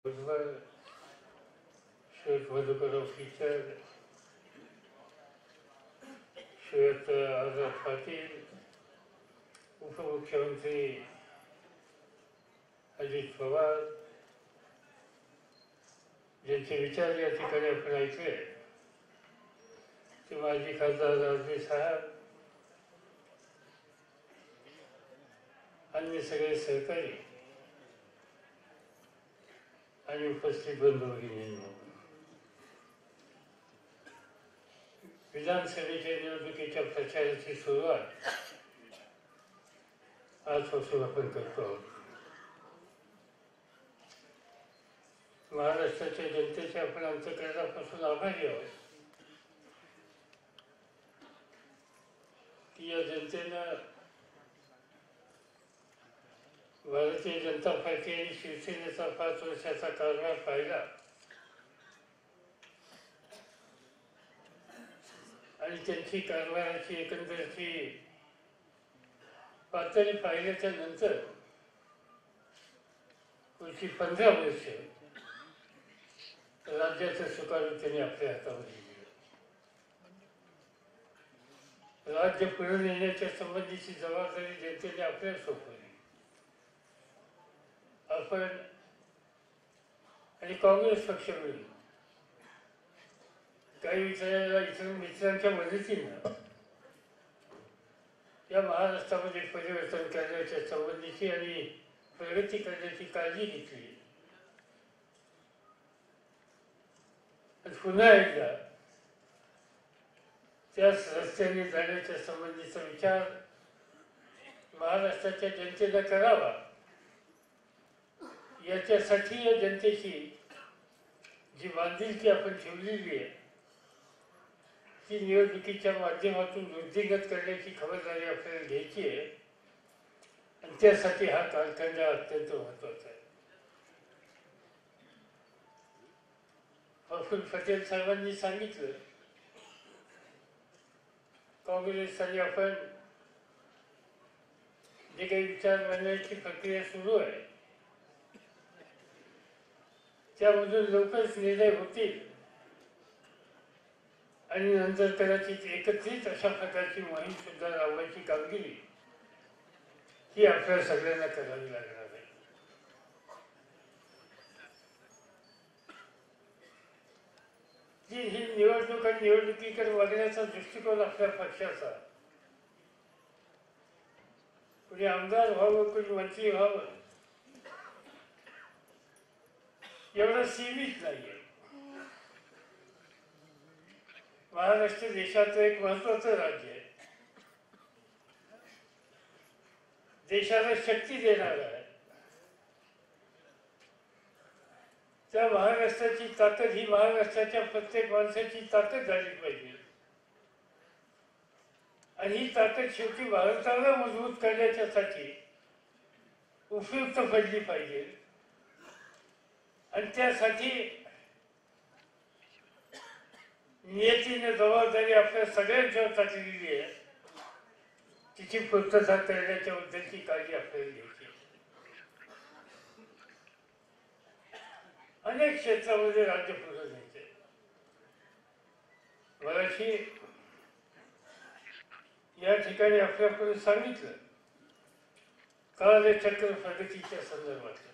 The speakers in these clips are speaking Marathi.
उज्ज्वल शेख मधुकर ऑफिसर श्वेत आझाद पाटील, उपमुख्यमंत्री अजित पवार ज्यांचे विचार या ठिकाणी आपण ऐकले ते माजी खासदार राजवी साहेब, अन्य सगळे सहकारी आणि उपस्थित बंधू भगिनींनो, विधानसभेच्या निवडणुकीच्या प्रचाराची सुरुवात आजपासून आपण करतो आहोत. महाराष्ट्राच्या जनतेचे आपण अंतःकरणापासून आभारी आहोत की या जनतेनं भारतीय जनता पार्टी आणि शिवसेनेचा 5 वर्षाचा कारभार पाहिला आणि त्यांची कारभाराची एकंदरची पातळी पाहिल्याच्या नंतर पुढची 15 वर्ष राज्याचं सुकारू त्यांनी आपल्या हातामध्ये दिलं. राज्य पुढे नेण्याच्या संबंधीची जबाबदारी जनतेने आपल्याला सोपवली. आपण आणि काँग्रेस पक्ष मिळून काही इतर मित्रांच्या मदतीनं या महाराष्ट्रामध्ये परिवर्तन करण्याच्या संबंधीची आणि प्रगती करण्याची काळजी घेतली. पुन्हा एकदा त्याच रस्त्याने जाण्याच्या संबंधीचा विचार महाराष्ट्राच्या जनतेला करावा. याच्यासाठी या जनतेची जी बांधिलकी आपण ठेवलेली आहे ती निवडणुकीच्या माध्यमातून वृद्धिंगत करण्याची खबरदारी आपल्याला घ्यायची आहे आणि त्यासाठी हा कालखंड अत्यंत महत्वाचा आहे. प्रफुल्ल पटेल साहेबांनी सांगितलं काँग्रेस आणि आपण जे काही विचार मांडण्याची प्रक्रिया सुरू आहे त्यामधून लवकरच निर्णय होतील आणि नंतर कदाचित एकत्रित अशा प्रकारची मोहीम सुद्धा राबवायची कामगिरी ही आपल्या सगळ्यांना करावी लागणार आहे. ही निवडणूक आणि निवडणुकीकडे बघण्याचा दृष्टिकोन आपल्या पक्षाचा, कुणी आमदार व्हावं कुणी मंत्री व्हावं एवढं सीमित नाहीये. महाराष्ट्र देशाचं एक महत्वाचं राज्य आहे, देशाला शक्ती देणार आहे. त्या महाराष्ट्राची ताकद ही महाराष्ट्राच्या प्रत्येक माणसाची ताकद झाली पाहिजे आणि ही ताकद शेवटी भारताला मजबूत करण्याच्यासाठी उपयुक्त पडली पाहिजे आणि त्यासाठी नियतीने जबाबदारी आपल्या सगळ्यांच्यावर टाकलेली आहे. तिची पूर्तता करण्याच्या बद्दलची काळजी आपल्याला घ्यायची. अनेक क्षेत्रामध्ये राज्य पुढे न्यायचे. मगाशी या ठिकाणी आपल्यापुढे सांगितलं कालचक्र प्रगतीच्या संदर्भात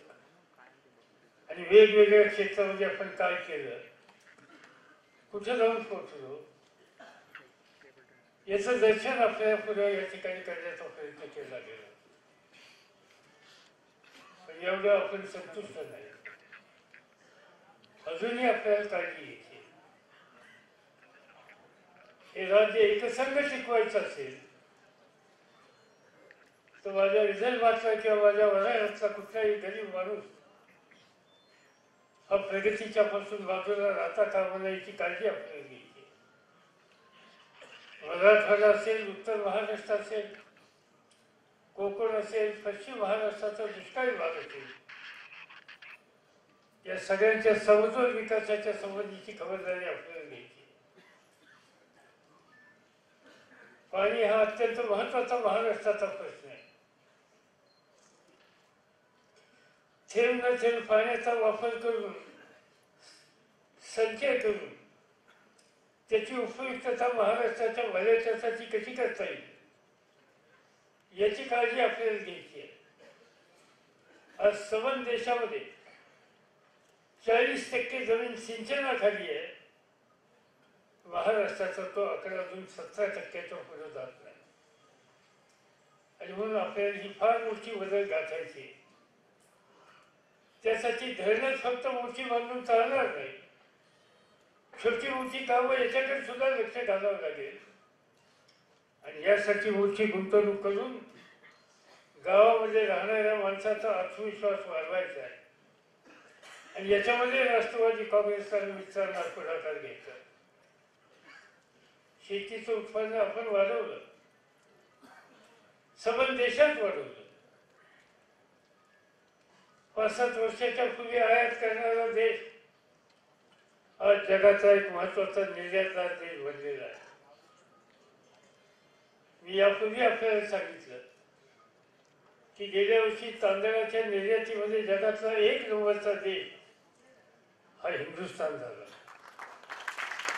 आणि वेगवेगळ्या क्षेत्रामध्ये आपण काय केलं, कुठे जाऊन पोहोचलो याचं दर्शन आपल्याला पुढे या ठिकाणी करण्याचा प्रयत्न केला गेला. पण एवढं आपण संतुष्ट नाही. अजूनही आपल्याला काळजी घ्यायची. हे राज्य एकसंघ टिकवायचं असेल तर माझ्या विदर्भातला किंवा माझ्या वडाळ्यातला कुठलाही गरीब माणूस हा प्रगतीच्या पासून बाजूला राहता कामा नये याची काळजी आपल्याला घ्यायची. मराठवाडा असेल, उत्तर महाराष्ट्र असेल, कोकण असेल, पश्चिम महाराष्ट्राचा दुष्काळी भाग असेल, या सगळ्यांच्या समतोल विकासाच्या संबंधीची खबरदारी आपल्याला घ्यायची. पाणी हा अत्यंत महत्वाचा महाराष्ट्राचा प्रश्न आहे. थेंब न थेंब पाण्याचा वापर करून संचय करून त्याची उपयुक्तता महाराष्ट्राच्या भल्याच्यासाठी कशी करता येईल याची काळजी आपल्याला घ्यायची आहे. आज सबंध देशामध्ये 40% जमीन सिंचनाखाली आहे. महाराष्ट्राचा तो आकडा अजून 17%च्या पुढे जात नाही. आणि म्हणून आपल्याला ही फार मोठी बदल गाठायची. त्यासाठी धरणच फक्त मोठी बांधून चालणार नाही. छोटी मोठी कामं याच्याकडे सुद्धा लक्ष घालावं लागेल. आणि यासाठी मोठी गुंतवणूक करून गावामध्ये राहणाऱ्या माणसाचा आत्मविश्वास वाढवायचा आहे. आणि याच्यामध्ये राष्ट्रवादी काँग्रेसचा मित्रांना पुढाकार घ्यायचा. शेतीचं उत्पन्न आपण वाढवलं, सबंध देशात वाढवलं. 5-7 वर्षाच्या पूर्वी आयात करणारा देश आज जगाचा एक महत्वाचा निर्यातदार देश बनलेला आहे. मी यापूर्वी आपल्याला सांगितलं की गेल्या वर्षी तांदळाच्या निर्यातीमध्ये जगातला 1 नंबरचा देश हा हिंदुस्थान झाला.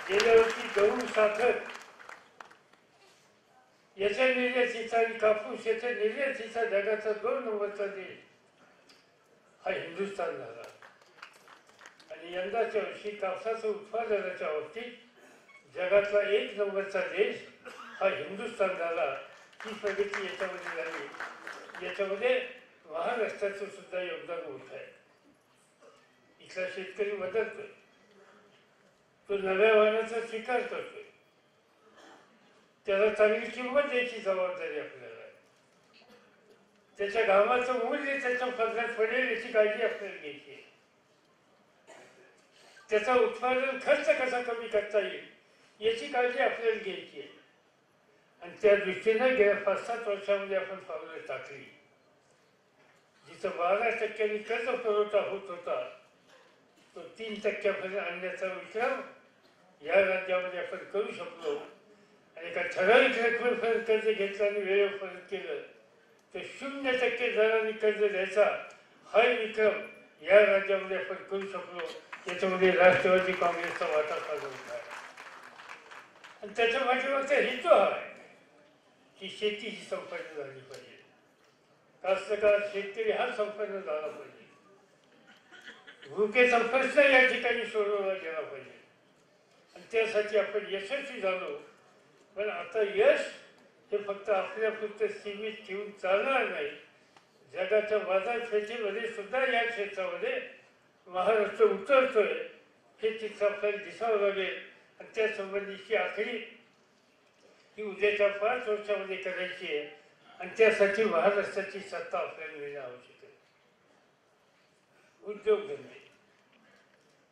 गेल्या वर्षी गहू, साखर याच्या निर्यातीचा आणि कापूस याच्या निर्यातीचा जगाचा 2 नंबरचा देश हा हिंदुस्थान झाला. आणि यंदाच्या वर्षी कापसाच्या उत्पादनाच्या बाबतीत जगातला 1 नंबरचा देश हा हिंदुस्थान झाला. ही प्रगती याच्यामध्ये झाली. याच्यामध्ये महाराष्ट्राचं सुद्धा योगदान मोठं आहे. इथला शेतकरी बदलतोय, तो नव्या वाहनाचा स्वीकार करतोय. त्याला चांगली किंमत द्यायची जबाबदारी आपल्याला आहे. त्याच्या घामाचं मूल्य त्याच्या पदरात पडेल याची काळजी आपल्याला घ्यायची आहे. त्याचा उत्पादन खर्च कसा कमी करता येईल याची काळजी आपल्याला घ्यायची आहे. आणि त्या दृष्टीने गेल्या 5-7 वर्षामध्ये आपण पावलं टाकली. जिथं 12% कर्ज पुरवठा होत होता तो 3% आणण्याचा विक्रम या राज्यामध्ये आपण करू शकलो. आणि एका ठराविक रकमेपर्यंत कर्ज घेतलं आणि वेळेवर परत केलं तर 0% दराने कर्ज द्यायचा हा विक्रम या राज्यामध्ये आपण करू शकलो. याच्यामध्ये राष्ट्रवादी काँग्रेसचा वाटा फार मोठा आहे. आणि त्याच्या पाठीमागचा हेतू हा आहे की शेती ही संपन्न झाली पाहिजे. कास्तकार शेतकरी हा संपन्न झाला पाहिजे. भुकेचा प्रश्न या ठिकाणी सोडवला गेला पाहिजे. आणि त्यासाठी आपण यशस्वी झालो. पण आता यश हे फक्त आपल्यापुरतं सीमित ठेवून चालणार नाही. जगाच्या बाजारपेठेमध्ये सुद्धा या क्षेत्रामध्ये महाराष्ट्र उतरतोय हे चित्र आपल्याला दिसावं लागेल. आणि त्या संबंधीची आखणी ही उद्याच्या 5 वर्षामध्ये करायची आहे. आणि त्यासाठी महाराष्ट्राची सत्ता आपल्याला मिळणं आवश्यक आहे. उद्योगधंदे,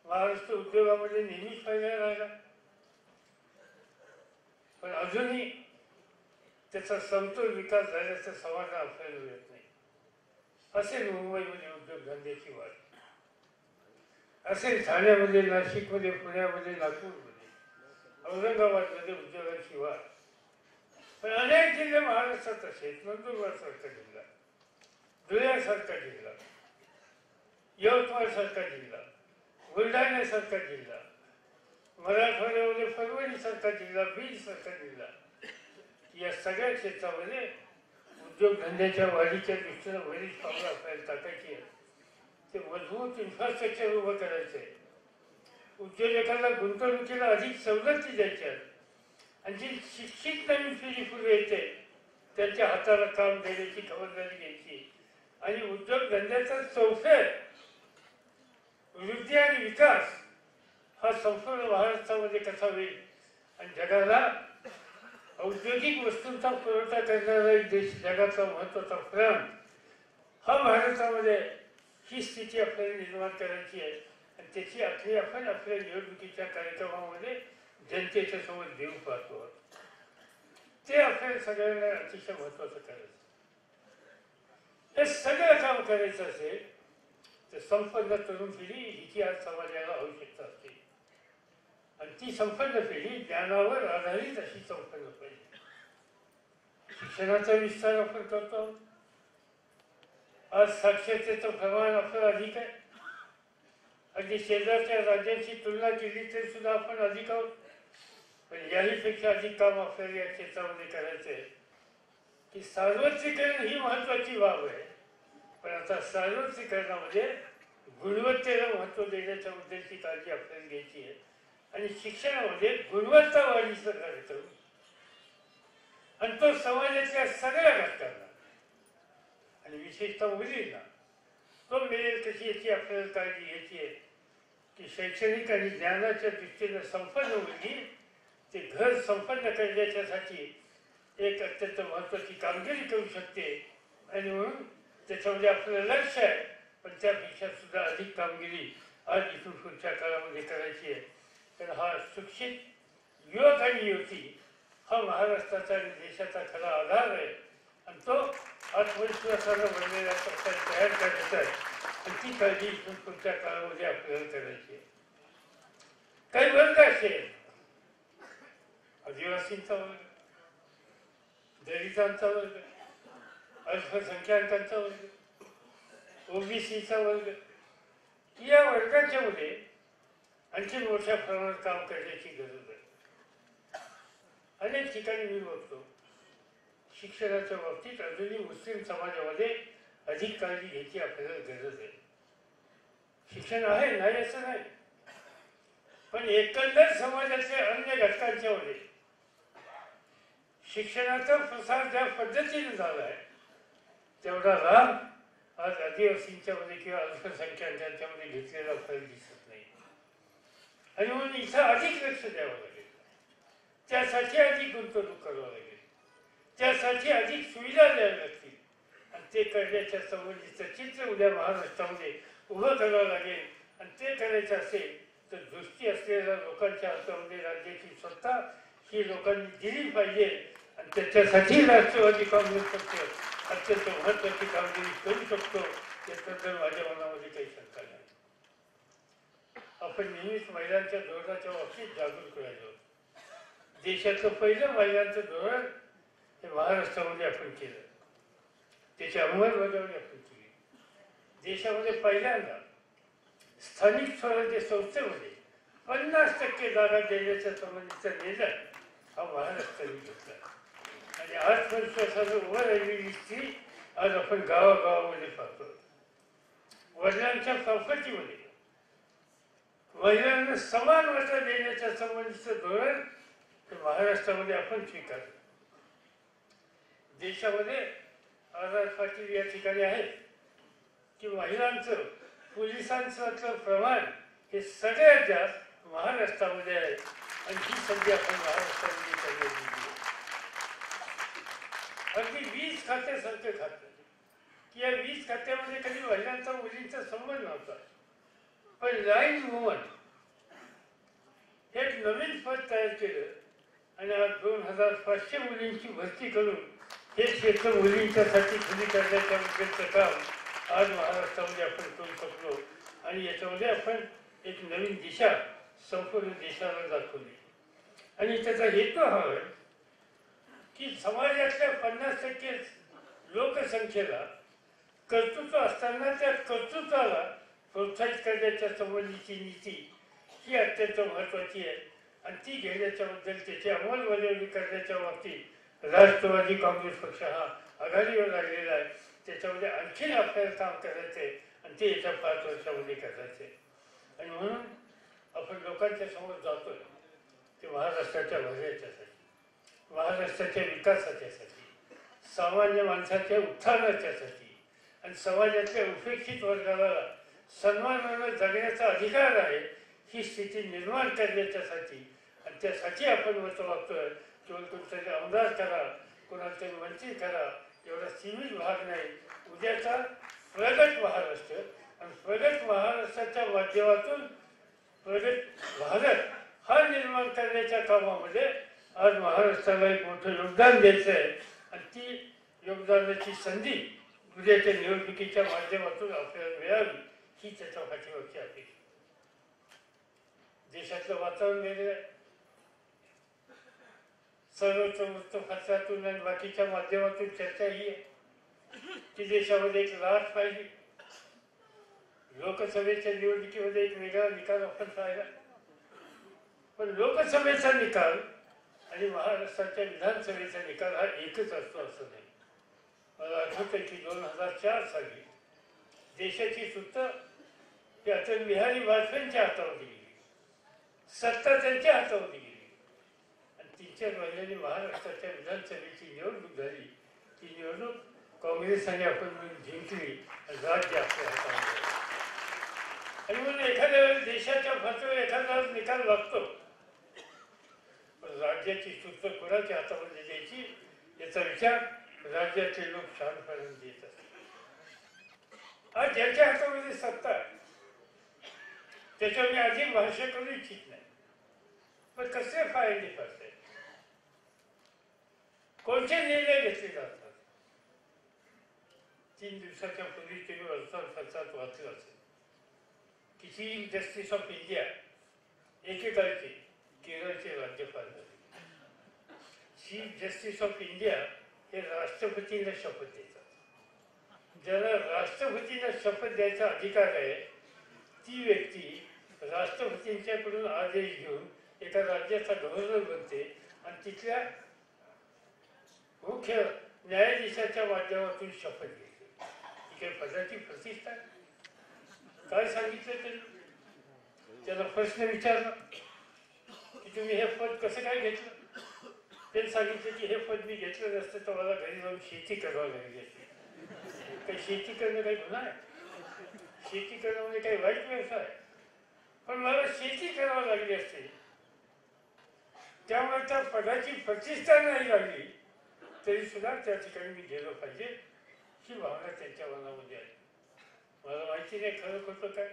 महाराष्ट्र उद्योगामध्ये नेहमीच फायदा राहिला. पण अजूनही त्याचा समतोल विकास झाल्याचं समाधान आपल्याला मिळत नाही. असेल मुंबईमध्ये उद्योगधंद्याची वाढ, असेल ठाण्यामध्ये, नाशिकमध्ये, पुण्यामध्ये, नागपूरमध्ये, औरंगाबादमध्ये उद्योगाची वाढ. पण अनेक जिल्हे महाराष्ट्रात असेल, नंदुरबारसारखा जिल्हा, धुळ्यासारखा जिल्हा, यवतमाळसारखा जिल्हा, बुलढाण्यासारखा जिल्हा, मराठवाड्यामध्ये परभणीसारखा जिल्हा, बीडसारखा जिल्हा, या सगळ्या क्षेत्रामध्ये उद्योगधंद्याच्या वाढीच्या दृष्टीनं बरीच पावलं आपल्याला टाकायची आहे. ते मजबूत इन्फ्रास्ट्रक्चर उभं करायचं आहे. उद्योजकांना गुंतवणुकीला अधिक सवलती द्यायच्या आहेत. आणि जी शिक्षित नवीन पिढी पुढे येते त्यांच्या हाताला काम देण्याची खबरदारी घ्यायची. आणि उद्योगधंद्याचा चौफेर वृद्धी आणि विकास हा संपूर्ण महाराष्ट्रामध्ये कसा होईल. आणि जगाला औद्योगिक वस्तूंचा पुरवठा करणारा एक देश, जगाचा महत्त्वाचा प्रांत हा भारतामध्ये, ही स्थिती आपल्याला निर्माण करायची आहे. आणि त्याची आखणी आपण आपल्या निवडणुकीच्या कार्यक्रमामध्ये जनतेच्या समोर देऊ पाहतो. ते आपल्याला सगळ्यांना अतिशय महत्त्वाचं करायचं. हे सगळं काम करायचं असेल तर संपन्न तरुण पिढी हिची आज समाजाला आवश्यकता असते. आणि ती संपन्न पिढी ज्ञानावर आधारित अशी संपन्न पाहिजे. शिक्षणाचा विस्तार आपण करतो. आज साक्षरतेचं प्रमाण आपलं अधिक आहे. अगदी शेजारच्या राज्यांची तुलना केली तरी सुद्धा आपण अधिक आहोत. पण याहीपेक्षा अधिक काम आपल्याला या क्षेत्रामध्ये करायचं आहे की सार्वत्रिकरण ही महत्वाची बाब आहे. पण आता सार्वत्रिकरणामध्ये गुणवत्तेला महत्त्व देण्याच्या मुद्द्याची काळजी आपल्याला घ्यायची आहे. आणि शिक्षणामध्ये गुणवत्ता वाढीचा कार्यक्रम आणि तो समाजाच्या सगळ्या घटकांना आणि विशेषतः मुलींना तो मिळेल कशी याची आपल्याला काळजी घ्यायची आहे की शैक्षणिक आणि ज्ञानाच्या दृष्टीने संपन्न मुलगी ते घर संपन्न करण्याच्यासाठी एक अत्यंत महत्त्वाची कामगिरी करू शकते. आणि म्हणून त्याच्यामध्ये आपलं लक्ष आहे. पण त्यापेक्षा सुद्धा अधिक कामगिरी आज इथून पुढच्या काळामध्ये करायची आहे. तर हा शिक्षित युवक आणि युवती हा महाराष्ट्राचा आणि देशाचा खरा आधार आहे. आणि तो आत्मविश्वासानं बनलेला पक्षात तयार करायचा आहे. आणि ती काळजी इथून पुढच्या काळामध्ये आपल्याला करायची आहे. काही वर्ग असे आदिवासींचा वर्ग, दलितांचा वर्ग, अल्पसंख्याकांचा वर्ग, ओबीसीचा वर्ग, या वर्गाच्या मध्ये आणखी मोठ्या प्रमाणात काम करण्याची गरज आहे. अनेक ठिकाणी मी बघतो शिक्षणाच्या बाबतीत अजूनही मुस्लिम समाजामध्ये अधिक काळजी घ्यायची आपल्याला गरज आहे. शिक्षण आहे नाही असं नाही, पण एकंदर समाजाच्या अन्य घटकांच्या मध्ये शिक्षणाचा प्रसार ज्या पद्धतीने झाला आहे तेवढा लाभ आज आदिवासींच्या मध्ये किंवा अल्पसंख्याकांच्या मध्ये घेतलेला आपल्याला दिसत नाही. आणि म्हणून इथं अधिक लक्ष द्यावं लागेल. त्यासाठी अधिक गुंतवणूक करावं लागेल. त्यासाठी अधिक सुविधा द्याव्या लागतील. आणि ते करण्याच्या संबंधीचं चित्र उद्या महाराष्ट्रामध्ये उभं करावं लागेल. आणि ते करायचं असेल तर दृष्टी असलेल्या लोकांच्या हातामध्ये राज्याची सत्ता ही लोकांनी दिली पाहिजे. आणि त्याच्यासाठी राष्ट्रवादी काँग्रेस पक्ष अत्यंत महत्वाची कामगिरी करू शकतो याबद्दल माझ्या मनामध्ये काही शंका नाही. आपण नेहमीच महिलांच्या धोरणाच्या बाबतीत जागरूक राहिलो. देशाचं पहिलं महिलांचं धोरण हे महाराष्ट्रामध्ये आपण केलं. त्याची अंमलबजावणी आपण केली. देशामध्ये पहिल्यांदा स्थानिक स्वराज्य संस्थेमध्ये 50% जागा देण्याच्या संबंधीचा निर्णय हा महाराष्ट्राने घेतला. आणि आत्मविश्वासानं उभं राहिलेली स्त्री आज आपण गावागावामध्ये पाहतो. वडिलांच्या प्रॉपर्टीमध्ये महिलांना समान वाटा देण्याच्या संबंधीचं धोरण हे महाराष्ट्रामध्ये आपण स्वीकारलं. देशामध्ये आझाद पाटील या ठिकाणी आहेत की महिलांचं पोलिसांचं प्रमाण हे सगळ्यात जास्त महाराष्ट्रामध्ये आहे. आणि ही संधी आपण महाराष्ट्रामध्ये करण्यात दिली. अगदी 20 खात्यासारखं खातं की या 20 खात्यामध्ये कधी महिलांचा मुलींचा संबंध नव्हता. पण लाईन वुमन हे एक नवीन पद तयार केलं आणि आज 2500 मुलींची भरती करून हे क्षेत्र मुलींच्यासाठी खुली करण्याच्या मुद्द्याचं काम आज महाराष्ट्रामध्ये आपण करू शकलो. आणि याच्यामध्ये आपण एक नवीन दिशा संपूर्ण देशाला दाखवली. आणि त्याचा हेतू हा आहे की समाजातल्या 50% लोकसंख्येला कर्तृत्व असताना त्या कर्तृत्वाला प्रोत्साहित करण्याच्या संबंधीची नीती ही अत्यंत महत्त्वाची आहे. आणि ती घेण्याच्याबद्दल त्याची अंमलबजावणी करण्याच्या बाबतीत राष्ट्रवादी काँग्रेस पक्ष हा आघाडीवर लागलेला आहे. त्याच्यामध्ये आणखीन आपल्याला काम करायचं आहे आणि ते येत्या 5 वर्षामध्ये करायचं आहे. आणि म्हणून आपण लोकांच्या समोर जातोय ते महाराष्ट्राच्या भल्याच्यासाठी, महाराष्ट्राच्या विकासाच्यासाठी, सामान्य माणसाच्या उत्थानाच्यासाठी आणि समाजातल्या उपेक्षित वर्गाला सन्मानानं जगण्याचा अधिकार आहे ही स्थिती निर्माण करण्याच्यासाठी. आणि त्यासाठी आपण मत वागतोय. केवळ कोणतरी आमदार करा, कोणाला तरी मंत्री करा एवढा सीमित भाग नाही. उद्याचा प्रगत महाराष्ट्र आणि प्रगत महाराष्ट्राच्या माध्यमातून प्रगत भारत हा निर्माण करण्याच्या कामामध्ये आज महाराष्ट्राला एक मोठं योगदान द्यायचं आहे. आणि ती योगदानाची संधी उद्याच्या निवडणुकीच्या माध्यमातून आपल्याला मिळावी ही त्याच्या पाठीमागची अपेक्षा. देशातलं वातावरण वेगळं आहे. सर्वोच्च वृत्तपत्रातून आणि बाकीच्या माध्यमातून चर्चा ही आहे की देशामध्ये एक लाट पाहिजे. लोकसभेच्या निवडणुकीमध्ये एक वेगळा निकाल आपण पाहिला, पण लोकसभेचा निकाल आणि महाराष्ट्राच्या विधानसभेचा निकाल हा एकच असतो असं नाही. मला आठवतं की 2004 साली देशाची सत्ता ही अटल बिहारी वाजपेयींच्या हातावरती गेली, सत्ता त्यांच्या हातावरती गेली आणि 3-4 महिन्यांनी महाराष्ट्राच्या विधानसभेची निवडणूक झाली. ती निवडणूक काँग्रेस आणि आपण मिळून जिंकली, राज्य आपल्या हातामध्ये. आणि म्हणून एखाद्या वेळेस देशाच्या फसव्या एखादा निकाल लागतो, पण राज्याची सूत्र कोणाच्या हातामध्ये द्यायची याचा विचार राज्याचे लोक शांतपणे देत असतात. आज ज्याच्या हातामध्ये सत्ता आहे त्याच्यावर मी अधिक भाष्य करू इच्छित नाही, पण कसे फायदे पडतात, कोणते निर्णय घेतले जातात. 3 दिवसाच्या पूर्वी तुम्ही वर्तमानपत्रात वाचलं असेल की चीफ जस्टिस ऑफ इंडिया एकेकाळचे केरळचे राज्यपाल झाले. चीफ जस्टिस ऑफ इंडिया हे राष्ट्रपतींना शपथ देतात. ज्याला राष्ट्रपतींना शपथ द्यायचा अधिकार आहे ती व्यक्ती राष्ट्रपतींच्याकडून आदेश घेऊन एका राज्याचा गव्हर्नर बनते आणि तिथल्या मुख्य न्यायाधीशाच्या माध्यमातून शपथ घेते. ही काही पदाची प्रतिष्ठा. काय सांगितलं तरी त्याला प्रश्न विचारला की तुम्ही हे पद कसं काय घेतलं. त्यांनी सांगितलं की हे पद मी घेतलं नसतं तर मला घरी जाऊन शेती करावं लागली असते. काही शेती करणं काही गुन्हा आहे? शेती करणं म्हणजे काही वाईट व्यवसाय आहे, पण मला शेती करावं लागली असते. त्यामुळे त्या पदाची प्रतिष्ठा नाही लागली तरी सुद्धा त्या ठिकाणी मी गेलो पाहिजे ही भावना त्यांच्या मनामध्ये आहे. मला माहिती नाही खरं खोटं काय,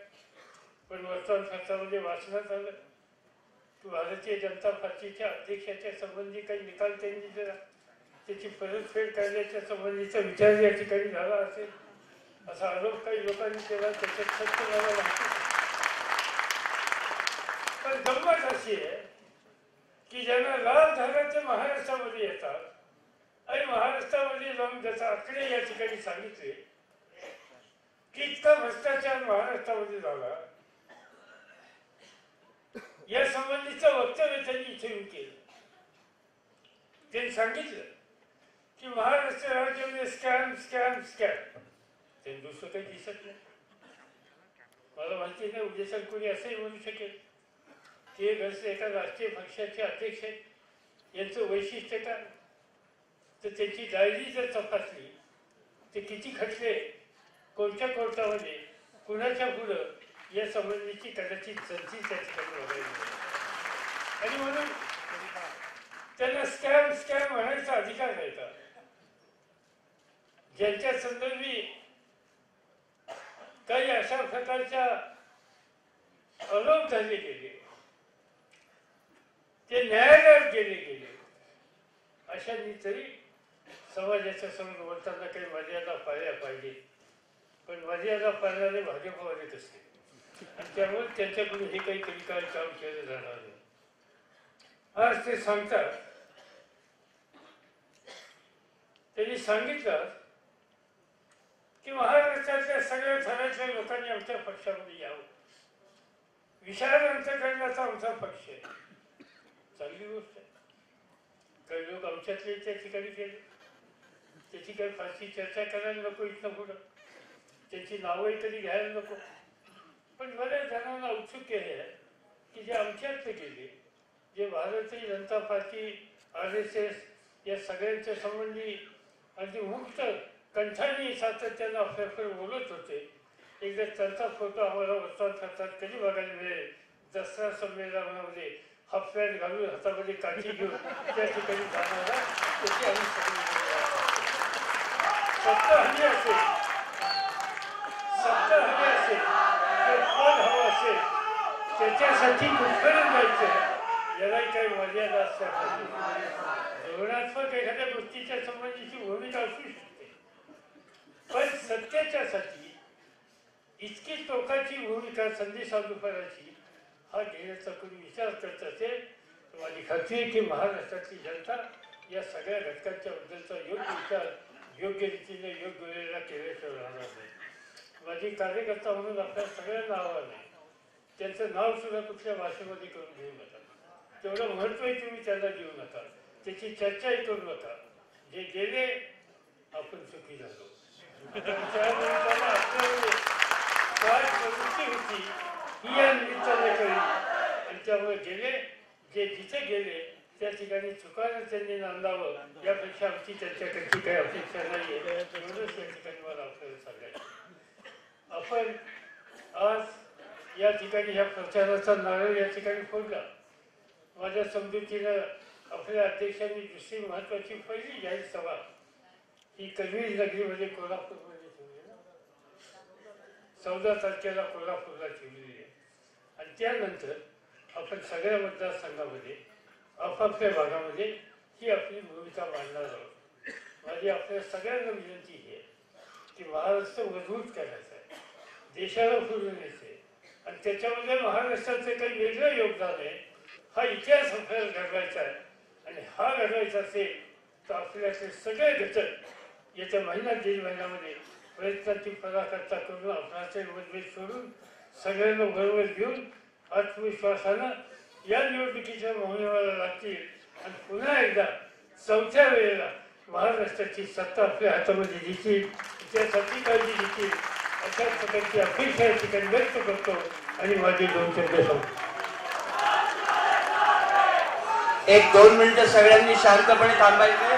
पण वर्तमानपत्रामध्ये वाचण्यात आलं की भारतीय जनता पार्टीच्या अध्यक्षाच्या संबंधी काही निकाल त्यांनी दिला, त्याची परतफेड करण्याच्या संबंधीचा विचार या ठिकाणी झाला असेल असा आरोप काही लोकांनी केला. त्याच्यात सत्य मला माहिती. पण गंमत अशी आहे की ज्यांना लाल धाराचे महाराष्ट्रामध्ये येतात आणि महाराष्ट्रामध्ये जाऊन त्याचा आकडे या ठिकाणी सांगितले की इतका भ्रष्टाचार महाराष्ट्रामध्ये झाला, या संबंधीचं वक्तव्य त्यांनी इथे येऊन केलं. त्यांनी सांगितलं की महाराष्ट्र राज्यामध्ये स्कॅम स्कॅम स्कॅम. त्यांनी दुसरं काही दिसत नाही. मला माहिती नाही उद्देशात कोणी असंही म्हणू शकेल की हे घरचे एका राष्ट्रीय पक्षाचे अध्यक्ष आहेत, यांचं वैशिष्ट्य काय. तर त्यांची डायरी जर तपासली ते किती खटले कोणत्या कोर्टामध्ये कुणाच्या पुढं या संबंधीची कदाचित संधी त्या ठिकाणी बघायला. आणि म्हणून त्यांना स्कॅम स्कॅम म्हणायचा अधिकार आहे का. ज्यांच्या संदर्भी काही अशा प्रकारच्या आरोप झाले गेले, ते न्यायालयात गेले गेले, अशांनी तरी समाजाच्या समोर बोलताना काही मर्यादा पाळल्या पाहिजे. पण मर्यादा पाळणारे भाजपवाले कसे, आणि त्यामुळे त्यांच्याकडून हे काही काळ काम केलं जाणार नाही. आज ते सांगतात, त्यांनी सांगितलं की महाराष्ट्रातल्या सगळ्या थरातल्या लोकांनी आमच्या पक्षामध्ये यावं. विशाल अंतकरणाचा आमचा पक्ष आहे, चांगली गोष्ट आहे. काही लोक आमच्यातले त्या ठिकाणी गेले, त्याची काही फारशी चर्चा करायला नको इथं पुढं, त्याची नावही कधी घ्यायला नको. पण बऱ्याच जणांना उत्सुक आहे की जे आमच्यातले गेले, जे भारतीय जनता पार्टी RSS या सगळ्यांच्या संबंधी अगदी मुक्त कंठाने सातत्यानं आपल्याकडे बोलत होते, एकदा त्यांचा फोटो आम्हाला वर्तमानपत्रात कधी बघायला मिळेल. दसरा संमेलनामध्ये हाफ पॅन्ट घालून हातामध्ये काठी घेऊन त्या ठिकाणी जाणारा त्याची आम्ही सत्ता हवी असेल, सत्ता हवी असेल, पद हवं असेल, त्याच्यासाठी कुठपर्यंत जायचं यालाही काही मर्यादा असल्या पाहिजे. धोरणात्मक एखाद्या गोष्टीच्या संबंधीची भूमिका असू शकते, पण सत्तेच्यासाठी इतकी टोकाची भूमिका संधी साधूपणाची हा घेण्याचा कोणी विचार करत असेल तर माझी खात्री आहे की महाराष्ट्रातली जनता या सगळ्या घटकांच्या बद्दलचा योग्य विचार योग्य रीतीने योग्य वेळेला केल्याशिवाय राहणार नाही. माझी कार्यकर्ता म्हणून आपल्या सगळ्यांना आव्हान आहे, त्यांचं नाव सुद्धा कुठल्या भाषेमध्ये करून घेऊ नका, तेवढं महत्त्वही तुम्ही त्यांना देऊ नका, त्याची चर्चाही करू नका. जे गेले आपण सुखी झालो. काय प्रवृत्ती होती ही या निमित्ताने कळली आणि त्यामुळे गेले जे जिथे गेले त्या ठिकाणी चुकानं त्यांनी नांदावं यापेक्षा आमची त्यांच्याकडची काही अपेक्षा नाही आहे. एवढंच या ठिकाणी मला आपल्याला सांगायचं. आपण आज या ठिकाणी ह्या प्रचाराचा नारळ या ठिकाणी फोडला. माझ्या समजुतीनं आपल्या अध्यक्षांनी दुसरी महत्वाची पहिली जाहीर सभा ही कन्व्हेन्स नगरीमध्ये कोल्हापूरमध्ये ठेवली ना, 14 तारखेला कोल्हापूरला ठेवलेली आहे. आणि त्यानंतर आपण सगळ्या मतदारसंघामध्ये आपापल्या भागामध्ये ही आपली भूमिका मांडणार आहोत. माझी आपल्या सगळ्यांना विनंती आहे की महाराष्ट्र मजबूत करायचा आहे, देशाला पुढे न्यायचं आहे आणि त्याच्यामध्ये महाराष्ट्राचं काही वेगळं योगदान आहे. हा इतिहास आपल्याला घडवायचा आहे आणि हा घडवायचा असेल तर आपल्याचे सगळे घटक येत्या महिन्यात 1.5 महिन्यामध्ये प्रयत्नाची पराकाष्ठा करून आपणाचे मतभेद सोडून सगळ्यांना बरोबर घेऊन आत्मविश्वासानं या निवडणुकीच्या मोहिमेला लागतील आणि पुन्हा एकदा 4थ्या वेळेला महाराष्ट्राची सत्ता आपल्या हातामध्ये घेतील, त्यासाठी काळजी घेतील अशा प्रकारची अपेक्षा या ठिकाणी व्यक्त करतो आणि माझे 2 शब्द सांगतो. 1-2 मिनिटं सगळ्यांनी शांतपणे थांबायचे.